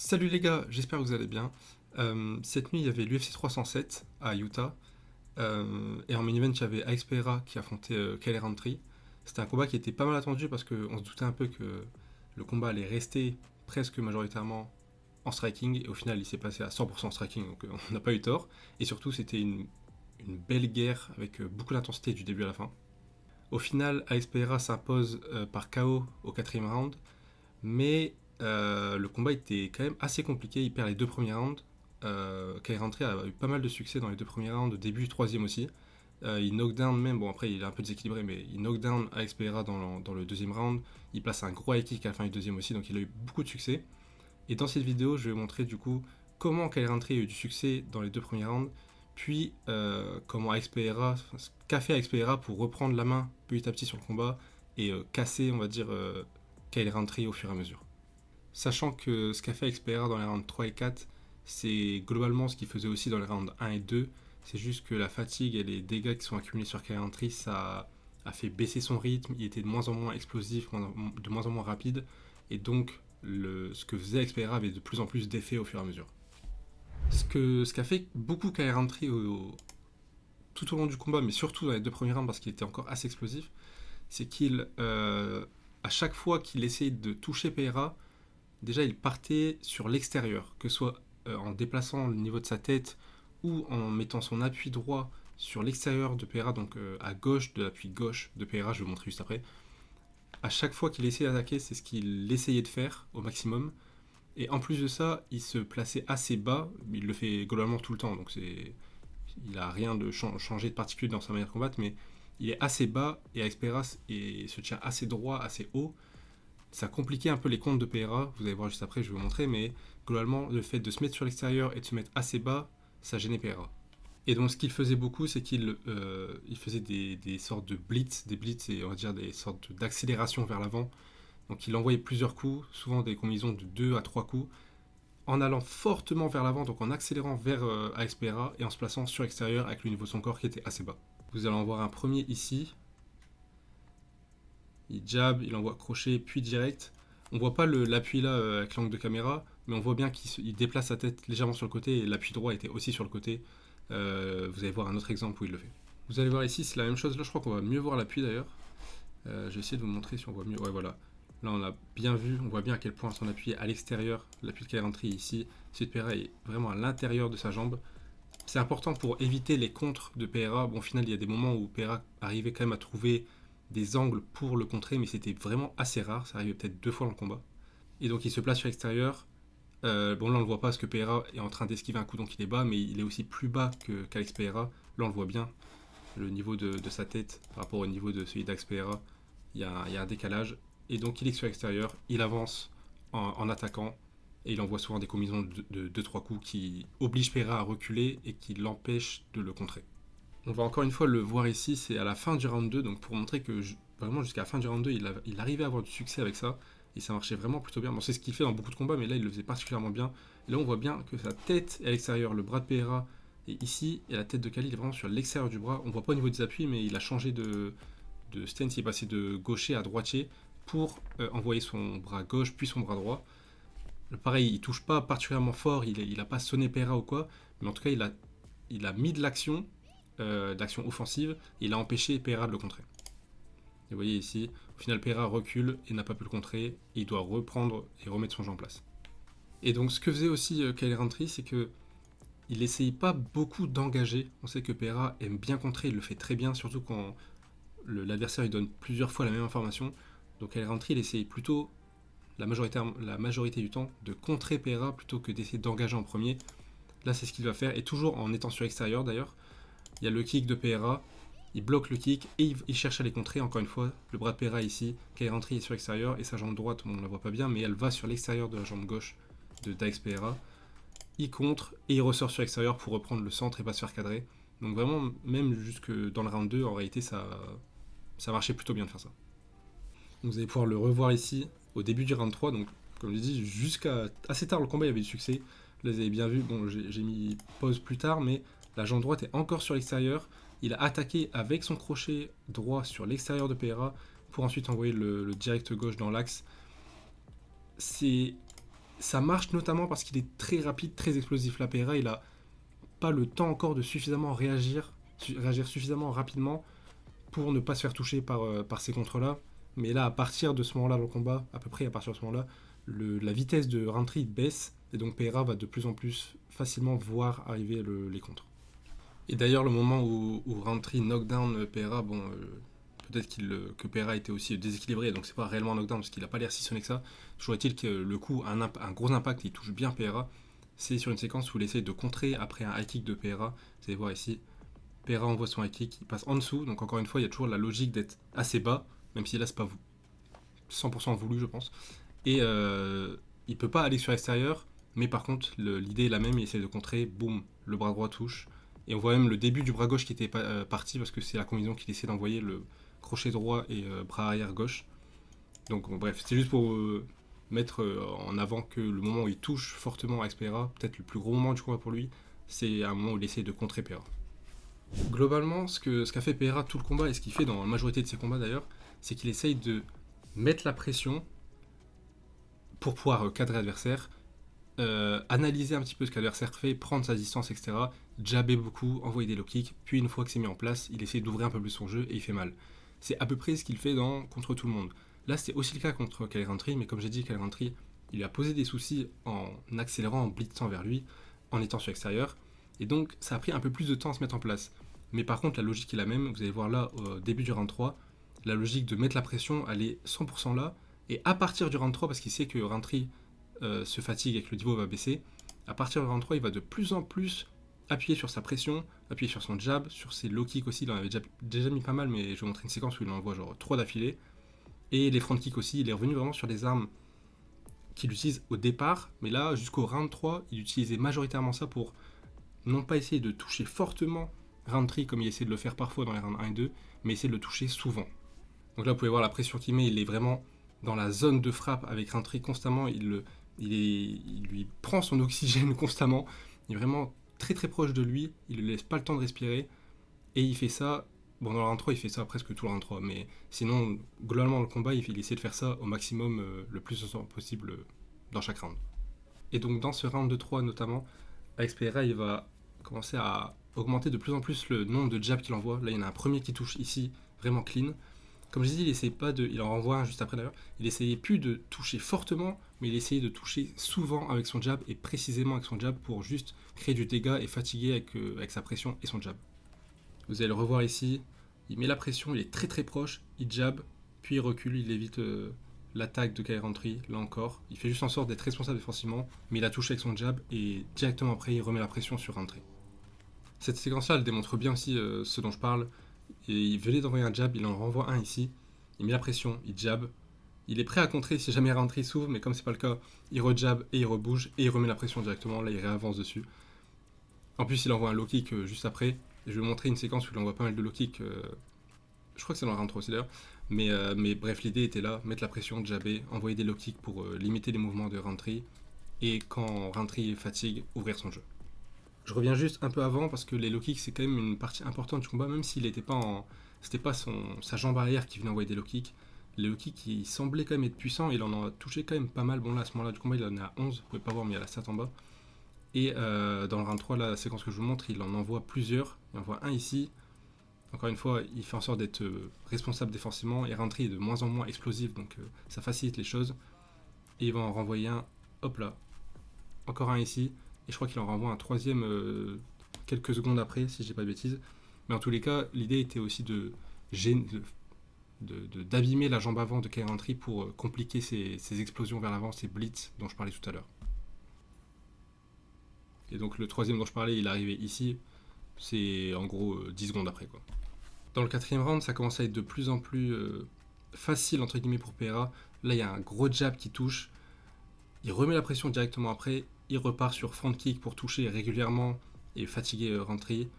Salut les gars, j'espère que vous allez bien. Cette nuit, il y avait l'UFC 307 à Utah. Et en main event, il y avait Alex Pereira qui affrontait Kyle Rountree. C'était un combat qui était pas mal attendu parce qu'on se doutait un peu que le combat allait rester presque majoritairement en striking. Et au final, il s'est passé à 100% striking, donc on n'a pas eu tort. Et surtout, c'était une belle guerre avec beaucoup d'intensité du début à la fin. Au final, Alex Pereira s'impose par KO au quatrième round. Mais le combat était quand même assez compliqué. Il perd les deux premiers rounds. Kyle Rountree a eu pas mal de succès dans les deux premiers rounds, au début du troisième aussi. Il knockdown même, bon après il est un peu déséquilibré, mais il knockdown Alex Pereira dans le deuxième round. Il place un gros high kick à la fin du deuxième aussi, donc il a eu beaucoup de succès. Et dans cette vidéo, je vais vous montrer du coup comment Kyle Rountree a eu du succès dans les deux premiers rounds, puis comment Alex Pereira, ce qu'a fait Alex Pereira pour reprendre la main petit à petit sur le combat et casser, on va dire, Kyle Rountree au fur et à mesure. Sachant que ce qu'a fait Xpera dans les rounds 3 et 4, c'est globalement ce qu'il faisait aussi dans les rounds 1 et 2. C'est juste que la fatigue et les dégâts qui sont accumulés sur Kyle Rountree, ça a fait baisser son rythme. Il était de moins en moins explosif, de moins en moins rapide. Et donc, ce que faisait Xpera avait de plus en plus d'effets au fur et à mesure. Ce qu'a fait beaucoup Kyle Rountree tout au long du combat, mais surtout dans les deux premiers rounds parce qu'il était encore assez explosif, c'est à chaque fois qu'il essayait de toucher Pereira, déjà il partait sur l'extérieur, que ce soit en déplaçant le niveau de sa tête ou en mettant son appui droit sur l'extérieur de Pereira, donc à gauche de l'appui gauche de Pereira, je vais vous montrer juste après. À chaque fois qu'il essayait d'attaquer, c'est ce qu'il essayait de faire au maximum. Et en plus de ça, il se plaçait assez bas, il le fait globalement tout le temps, donc il n'a rien de changé de particulier dans sa manière de combattre, mais il est assez bas et Alex Pereira se tient assez droit, assez haut. Ça compliquait un peu les comptes de Pereira, vous allez voir juste après, je vais vous montrer, mais globalement, le fait de se mettre sur l'extérieur et de se mettre assez bas, ça gênait Pereira. Et donc, ce qu'il faisait beaucoup, c'est qu'il faisait des sortes de blitz, des blitz et on va dire des sortes d'accélération vers l'avant. Donc, il envoyait plusieurs coups, souvent des combinaisons de 2 à 3 coups, en allant fortement vers l'avant, donc en accélérant vers Alex Pereira et en se plaçant sur l'extérieur avec le niveau de son corps qui était assez bas. Vous allez en voir un premier ici. Il jab, il envoie crochet, puis direct. On voit pas l'appui là avec l'angle de caméra, mais on voit bien qu'il déplace sa tête légèrement sur le côté et l'appui droit était aussi sur le côté. Vous allez voir un autre exemple où il le fait. Vous allez voir ici, c'est la même chose. Là, je crois qu'on va mieux voir l'appui d'ailleurs. Je vais essayer de vous montrer si on voit mieux. Ouais, voilà. Là, on a bien vu, on voit bien à quel point son appui est à l'extérieur. L'appui de Kyle ici. Celui de Pereira est vraiment à l'intérieur de sa jambe. C'est important pour éviter les contres de Pereira. Bon, au final, il y a des moments où Pereira arrivait quand même à trouver des angles pour le contrer, mais c'était vraiment assez rare. Ça arrivait peut-être 2 fois dans le combat. Et donc, il se place sur l'extérieur. Bon, là, on le voit pas parce que Pereira est en train d'esquiver un coup, donc il est bas, mais il est aussi plus bas qu'Alex Pereira. Là, on le voit bien. Le niveau de sa tête par rapport au niveau de celui d'Alex Pereira, il y a un décalage. Et donc, il est sur l'extérieur. Il avance en attaquant. Et il envoie souvent des combinaisons de 2-3 coups qui obligent Pereira à reculer et qui l'empêchent de le contrer. On va encore une fois le voir ici, c'est à la fin du round 2, donc pour montrer que vraiment jusqu'à la fin du round 2, il arrivait à avoir du succès avec ça, et ça marchait vraiment plutôt bien. Bon, c'est ce qu'il fait dans beaucoup de combats, mais là il le faisait particulièrement bien. Et là on voit bien que sa tête est à l'extérieur, le bras de Pereira est ici, et la tête de Khalil est vraiment sur l'extérieur du bras. On voit pas au niveau des appuis, mais il a changé de stance, il est passé de gaucher à droitier pour envoyer son bras gauche puis son bras droit. Pareil, il touche pas particulièrement fort, il a pas sonné Pereira ou quoi, mais en tout cas il a mis de l'action offensive, et il a empêché Pereira de le contrer. Et vous voyez ici, au final Pereira recule et n'a pas pu le contrer, et il doit reprendre et remettre son jeu en place. Et donc ce que faisait aussi Kyle Rountree, c'est que il essayait pas beaucoup d'engager. On sait que Pereira aime bien contrer, il le fait très bien, surtout quand l'adversaire lui donne plusieurs fois la même information. Donc Kyle Rountree, il essayait plutôt la majorité du temps de contrer Pereira plutôt que d'essayer d'engager en premier. Là c'est ce qu'il va faire, et toujours en étant sur l'extérieur d'ailleurs. Il y a le kick de Pereira, il bloque le kick et il cherche à les contrer. Encore une fois, le bras de Pereira ici, Kyle Rountree est sur l'extérieur et sa jambe droite, on ne la voit pas bien, mais elle va sur l'extérieur de la jambe gauche de Alex Pereira. Il contre et il ressort sur l'extérieur pour reprendre le centre et pas se faire cadrer. Donc vraiment, même jusque dans le round 2, en réalité, ça marchait plutôt bien de faire ça. Donc vous allez pouvoir le revoir ici au début du round 3. Donc comme je dis, jusqu'à assez tard le combat, il y avait du succès. Là, vous avez bien vu, bon, j'ai mis pause plus tard, mais la jambe droite est encore sur l'extérieur. Il a attaqué avec son crochet droit sur l'extérieur de Pereira pour ensuite envoyer le direct gauche dans l'axe. C'est Ça marche notamment parce qu'il est très rapide, très explosif. Là, Pereira, il a pas le temps encore de suffisamment réagir suffisamment rapidement pour ne pas se faire toucher par ces contres-là. Mais là, à partir de ce moment-là dans le combat, à peu près à partir de ce moment-là, la vitesse de Rountree baisse, et donc Pereira va de plus en plus facilement voir arriver les contres. Et d'ailleurs, le moment où Rountree knockdown Pereira, bon, peut-être que Pereira était aussi déséquilibré, donc c'est pas réellement un knockdown parce qu'il a pas l'air si sonné que ça. Toujours est-il que le coup a un gros impact, il touche bien Pereira. C'est sur une séquence où il essaie de contrer après un high kick de Pereira. Vous allez voir ici, Pereira envoie son high kick, il passe en dessous, donc encore une fois, il y a toujours la logique d'être assez bas, même si là c'est pas 100% voulu, je pense. Et il peut pas aller sur l'extérieur, mais par contre, l'idée est la même, il essaie de contrer, boum, le bras droit touche. Et on voit même le début du bras gauche qui était parti, parce que c'est la combinaison qu'il essaie d'envoyer, le crochet droit et bras arrière gauche. Donc bref, c'est juste pour mettre en avant que le moment où il touche fortement à Pereira, peut-être le plus gros moment du combat pour lui, c'est un moment où il essaie de contrer Pereira. Globalement, ce qu'a fait Pereira tout le combat, et ce qu'il fait dans la majorité de ses combats d'ailleurs, c'est qu'il essaye de mettre la pression pour pouvoir cadrer l'adversaire, analyser un petit peu ce que l'adversaire fait, prendre sa distance, etc. Jabber beaucoup, envoyer des low kicks, puis une fois que c'est mis en place, il essaie d'ouvrir un peu plus son jeu et il fait mal. C'est à peu près ce qu'il fait contre tout le monde. Là, c'est aussi le cas contre Kyle Rountree, mais comme j'ai dit, Kyle Rountree, il lui a posé des soucis en accélérant, en blitzant vers lui, en étant sur l'extérieur, et donc ça a pris un peu plus de temps à se mettre en place. Mais par contre, la logique est la même, vous allez voir là, au début du round 3, la logique de mettre la pression, elle est 100% là, et à partir du round 3, parce qu'il sait que Rountree se fatigue et que le niveau va baisser, à partir du round 3, il va de plus en plus appuyer sur sa pression, appuyer sur son jab, sur ses low kicks aussi, il en avait déjà mis pas mal, mais je vais vous montrer une séquence où il en envoie genre 3 d'affilée, et les front kicks aussi, il est revenu vraiment sur des armes qu'il utilise au départ, mais là, jusqu'au round 3, il utilisait majoritairement ça pour non pas essayer de toucher fortement Rountree comme il essaie de le faire parfois dans les rounds 1 et 2, mais essayer de le toucher souvent. Donc là, vous pouvez voir la pression qu'il met, il est vraiment dans la zone de frappe avec Rountree constamment, il lui prend son oxygène constamment, il est vraiment très très proche de lui, il ne lui laisse pas le temps de respirer, et il fait ça, bon dans le round 3 il fait ça presque tout le round 3, mais sinon globalement le combat il essaie de faire ça au maximum le plus possible dans chaque round. Et donc dans ce round de 3 notamment, Alex Pereira il va commencer à augmenter de plus en plus le nombre de jabs qu'il envoie. Là il y en a un premier qui touche ici, vraiment clean. Comme je dis, il en renvoie un juste après d'ailleurs, il essayait plus de toucher fortement, mais il essayait de toucher souvent avec son jab et précisément avec son jab pour juste créer du dégât et fatiguer avec sa pression et son jab. Vous allez le revoir ici, il met la pression, il est très très proche, il jab, puis il recule, il évite l'attaque de Kyle Rountree, là encore. Il fait juste en sorte d'être responsable défensivement, mais il a touché avec son jab et directement après il remet la pression sur Rountree. Cette séquence-là, elle démontre bien aussi ce dont je parle. Et il venait d'envoyer un jab, il en renvoie un ici, il met la pression, il jab, il est prêt à contrer si jamais Rountree s'ouvre, mais comme c'est pas le cas, il rejab et il rebouge et il remet la pression directement, là il réavance dessus. En plus il envoie un low kick juste après, et je vais vous montrer une séquence où il envoie pas mal de low kick, je crois que c'est dans le round 3 aussi d'ailleurs, mais bref l'idée était là, mettre la pression, jabber, envoyer des low kicks pour limiter les mouvements de Rountree, et quand Rountree fatigue, ouvrir son jeu. Je reviens juste un peu avant parce que les low kicks c'est quand même une partie importante du combat, même s'il n'était pas en. C'était pas sa jambe arrière qui venait envoyer des low kicks. Les low kicks il semblait quand même être puissant, il en a touché quand même pas mal. Bon là à ce moment-là du combat il en est à 11, vous pouvez pas voir mais il y a la stat en bas. Et dans le round 3, là, la séquence que je vous montre, il en envoie plusieurs. Il envoie un ici. Encore une fois, il fait en sorte d'être responsable défensivement et Rountree est de moins en moins explosif, donc ça facilite les choses. Et il va en renvoyer un, hop là. Encore un ici. Et je crois qu'il en renvoie un troisième quelques secondes après, si je dis pas de bêtises. Mais en tous les cas, l'idée était aussi d'abîmer la jambe avant de Kyle Rountree pour compliquer ses explosions vers l'avant, ses blitz dont je parlais tout à l'heure. Et donc le troisième dont je parlais, il est arrivé ici, c'est en gros 10 secondes après, quoi. Dans le quatrième round, ça commence à être de plus en plus facile entre guillemets pour Pereira. Là, il y a un gros jab qui touche. Il remet la pression directement après. Il repart sur front kick pour toucher régulièrement et fatiguer Rountree.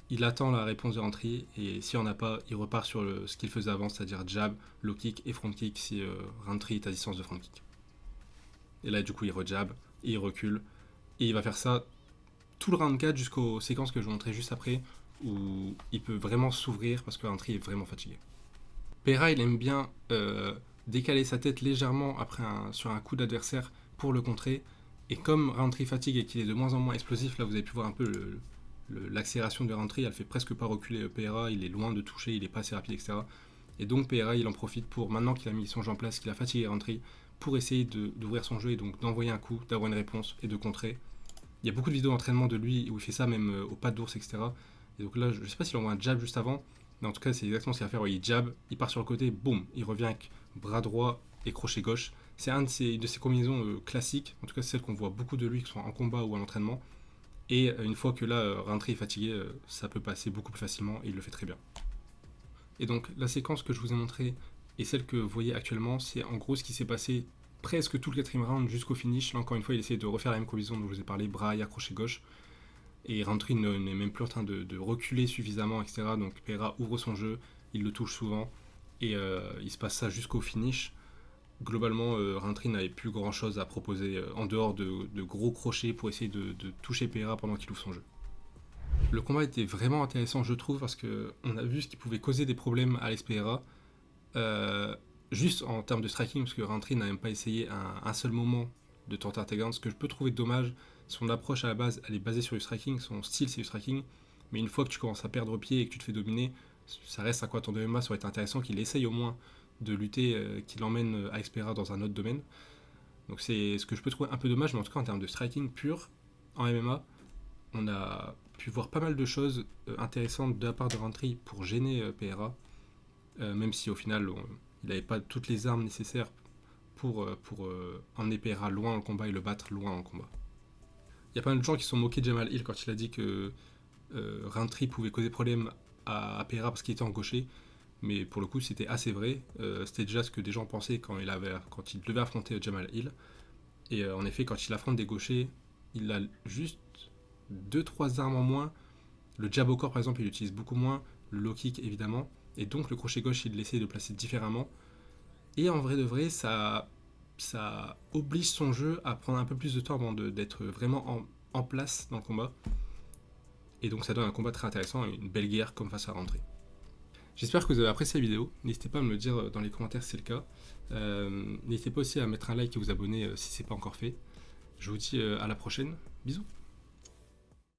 Il attend la réponse de Rountree et s'il n'y en a pas, il repart sur ce qu'il faisait avant, c'est-à-dire jab, low kick et front kick si Rountree est à distance de front kick. Et là, du coup, il rejab et il recule. Et il va faire ça tout le round 4 jusqu'aux séquences que je vous montrerai juste après où il peut vraiment s'ouvrir parce que Rountree est vraiment fatigué. Pereira, il aime bien décaler sa tête légèrement sur un coup d'adversaire pour le contrer. Et comme Roundtree fatigue et qu'il est de moins en moins explosif, là vous avez pu voir un peu l'accélération de Roundtree, elle fait presque pas reculer PRA, il est loin de toucher, il est pas assez rapide, etc. Et donc PRA il en profite pour, maintenant qu'il a mis son jeu en place, qu'il a fatigué Roundtree, pour essayer d'ouvrir son jeu et donc d'envoyer un coup, d'avoir une réponse et de contrer. Il y a beaucoup de vidéos d'entraînement de lui où il fait ça même au pas d'ours, etc. Et donc là, je sais pas s'il envoie un jab juste avant, mais en tout cas, c'est exactement ce qu'il va faire. Ouais, il jab, il part sur le côté, boum, il revient avec bras droit et crochet gauche. C'est une de ses combinaisons classiques, en tout cas, c'est celle qu'on voit beaucoup de lui, que ce soit en combat ou en entraînement. Et une fois que là, Roundtree est fatigué, ça peut passer beaucoup plus facilement et il le fait très bien. Et donc, la séquence que je vous ai montrée et celle que vous voyez actuellement, c'est en gros ce qui s'est passé presque tout le quatrième round jusqu'au finish. Là, encore une fois, il essaie de refaire la même combinaison dont je vous ai parlé, bras arrière, crochet gauche. Et Roundtree n'est même plus en train de reculer suffisamment, etc. Donc Pereira ouvre son jeu, il le touche souvent, et il se passe ça jusqu'au finish. Globalement, Roundtree n'avait plus grand chose à proposer en dehors de gros crochets pour essayer de toucher Pereira pendant qu'il ouvre son jeu. Le combat était vraiment intéressant, je trouve, parce qu'on a vu ce qui pouvait causer des problèmes à Alex Pereira. Juste en termes de striking, parce que Roundtree n'a même pas essayé un seul moment de tenter un takedown, ce que je peux trouver dommage. Son approche à la base, elle est basée sur du striking, son style c'est du striking, mais une fois que tu commences à perdre pied et que tu te fais dominer, ça reste un combattant de MMA, ça aurait été intéressant qu'il essaye au moins de lutter, qu'il emmène Alex Pereira dans un autre domaine. Donc c'est ce que je peux trouver un peu dommage, mais en tout cas en termes de striking pur, en MMA, on a pu voir pas mal de choses intéressantes de la part de Roundtree pour gêner Pereira, même si au final il n'avait pas toutes les armes nécessaires pour emmener Pereira loin dans le combat et le battre loin dans le combat. Il y a pas mal de gens qui se sont moqués de Jamal Hill quand il a dit que Roundtree pouvait causer problème à Pereira parce qu'il était en gaucher, mais pour le coup c'était assez vrai. C'était déjà ce que des gens pensaient quand il devait affronter Jamal Hill. Et en effet, quand il affronte des gauchers, il a juste 2-3 armes en moins. Le jab au corps par exemple, il l'utilise beaucoup moins, le low kick évidemment, et donc le crochet gauche il essaie de le placer différemment. Et en vrai de vrai, ça oblige son jeu à prendre un peu plus de temps avant d'être vraiment en place dans le combat. Et donc ça donne un combat très intéressant et une belle guerre comme face à Roundtree. J'espère que vous avez apprécié la vidéo. N'hésitez pas à me le dire dans les commentaires si c'est le cas. N'hésitez pas aussi à mettre un like et vous abonner si ce n'est pas encore fait. Je vous dis à la prochaine. Bisous.